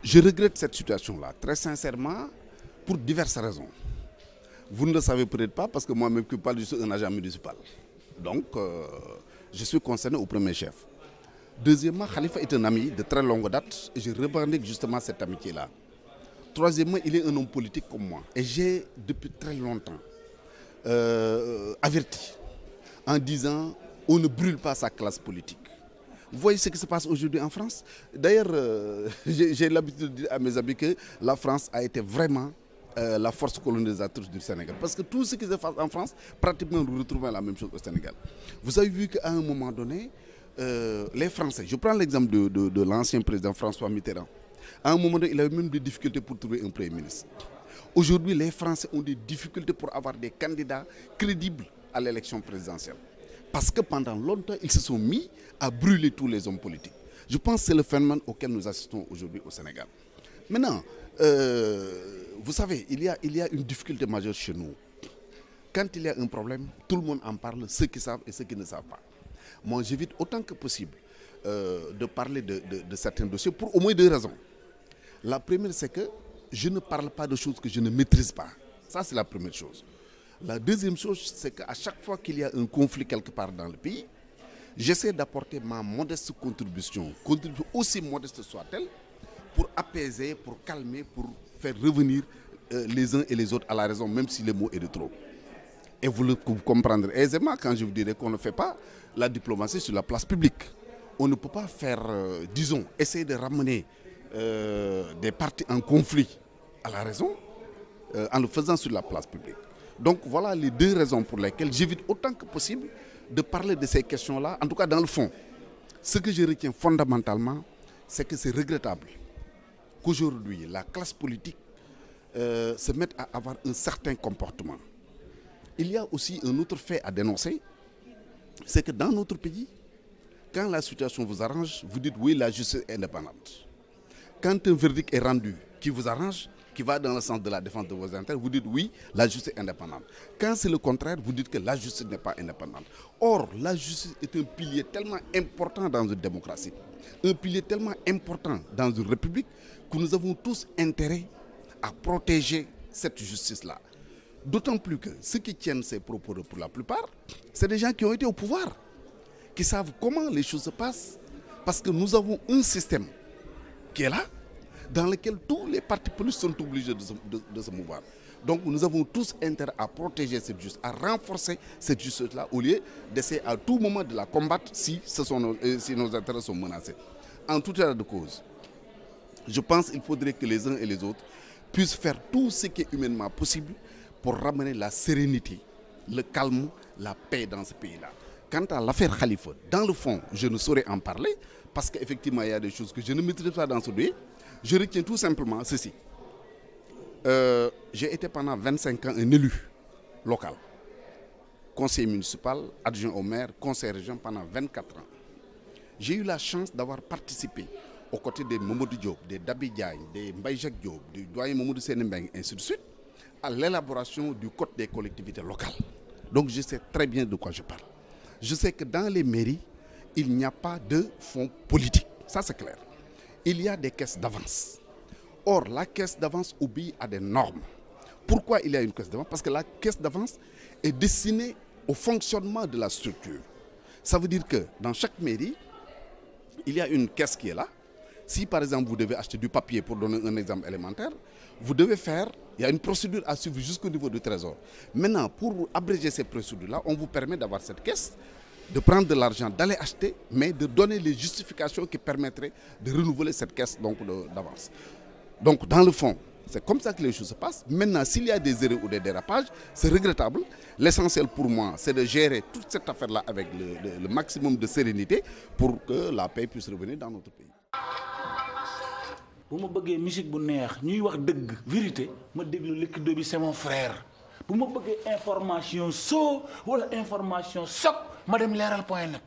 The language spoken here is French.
Je regrette cette situation-là, très sincèrement, pour diverses raisons. Vous ne le savez peut-être pas parce que moi-même, je suis un agent municipal. Donc, je suis concerné au premier chef. Deuxièmement, Khalifa est un ami de très longue date et je revendique justement cette amitié-là. Troisièmement, il est un homme politique comme moi. Et j'ai, depuis très longtemps, averti en disant on ne brûle pas sa classe politique. Vous voyez ce qui se passe aujourd'hui en France. D'ailleurs, j'ai l'habitude de dire à mes amis que la France a été vraiment la force colonisatrice du Sénégal. Parce que tout ce qui se passe en France, pratiquement nous retrouvons la même chose au Sénégal. Vous avez vu qu'à un moment donné, les Français, je prends l'exemple de l'ancien président François Mitterrand, à un moment donné, il avait même des difficultés pour trouver un Premier ministre. Aujourd'hui, les Français ont des difficultés pour avoir des candidats crédibles à l'élection présidentielle. Parce que pendant longtemps, ils se sont mis à brûler tous les hommes politiques. Je pense que c'est le phénomène auquel nous assistons aujourd'hui au Sénégal. Maintenant, vous savez, il y a une difficulté majeure chez nous. Quand il y a un problème, tout le monde en parle, ceux qui savent et ceux qui ne savent pas. Moi, j'évite autant que possible de parler de certains dossiers pour au moins deux raisons. La première, c'est que je ne parle pas de choses que je ne maîtrise pas. Ça, c'est la première chose. La deuxième chose, c'est qu'à chaque fois qu'il y a un conflit quelque part dans le pays, j'essaie d'apporter ma modeste contribution aussi modeste soit-elle, pour apaiser, pour calmer, pour faire revenir les uns et les autres à la raison, même si le mot est de trop. Et vous comprendrez aisément quand je vous dirai qu'on ne fait pas la diplomatie sur la place publique. On ne peut pas faire, disons, essayer de ramener des partis en conflit à la raison en le faisant sur la place publique. Donc voilà les deux raisons pour lesquelles j'évite autant que possible de parler de ces questions-là, en tout cas dans le fond. Ce que je retiens fondamentalement, c'est que c'est regrettable qu'aujourd'hui la classe politique se mette à avoir un certain comportement. Il y a aussi un autre fait à dénoncer, c'est que dans notre pays, quand la situation vous arrange, vous dites oui, la justice est indépendante. Quand un verdict est rendu qui vous arrange, qui va dans le sens de la défense de vos intérêts, vous dites oui, la justice est indépendante. Quand c'est le contraire, vous dites que la justice n'est pas indépendante. Or, la justice est un pilier tellement important dans une démocratie, un pilier tellement important dans une république, que nous avons tous intérêt à protéger cette justice-là. D'autant plus que ceux qui tiennent ces propos pour la plupart, c'est des gens qui ont été au pouvoir, qui savent comment les choses se passent, parce que nous avons un système qui est là, dans lequel tous les partis politiques sont obligés de se mouvoir. Donc nous avons tous intérêt à protéger cette justice, à renforcer cette justice-là, au lieu d'essayer à tout moment de la combattre si nos intérêts sont menacés. En tout état de cause, je pense qu'il faudrait que les uns et les autres puissent faire tout ce qui est humainement possible pour ramener la sérénité, le calme, la paix dans ce pays-là. Quant à l'affaire Khalifa, dans le fond, je ne saurais en parler parce qu'effectivement, il y a des choses que je ne maîtrise pas dans ce dossier. Je retiens tout simplement ceci. J'ai été pendant 25 ans un élu local, conseiller municipal, adjoint au maire, conseiller région pendant 24 ans. J'ai eu la chance d'avoir participé aux côtés des Mamadou Diop, des Dabi Diagne, des Mbaye Jacques Diop, du doyen Mamadou Sénembeng, ainsi de suite, à l'élaboration du code des collectivités locales. Donc je sais très bien de quoi je parle. Je sais que dans les mairies, il n'y a pas de fonds politiques. Ça, c'est clair. Il y a des caisses d'avance. Or, la caisse d'avance obéit à des normes. Pourquoi il y a une caisse d'avance? Parce que la caisse d'avance est destinée au fonctionnement de la structure. Ça veut dire que dans chaque mairie, il y a une caisse qui est là. Si par exemple vous devez acheter du papier, pour donner un exemple élémentaire, vous devez faire, il y a une procédure à suivre jusqu'au niveau du trésor. Maintenant, pour abréger ces procédures-là, on vous permet d'avoir cette caisse, de prendre de l'argent, d'aller acheter, mais de donner les justifications qui permettraient de renouveler cette caisse d'avance. Donc dans le fond, c'est comme ça que les choses se passent. Maintenant, s'il y a des erreurs ou des dérapages, c'est regrettable. L'essentiel pour moi, c'est de gérer toute cette affaire-là avec le maximum de sérénité pour que la paix puisse revenir dans notre pays. Si je veux musique bu neex ñuy wax dëgg vérité ma déglu Liquido bi c'est mon frère bu ma bëggee information soo wala information soc ma dem leeral point net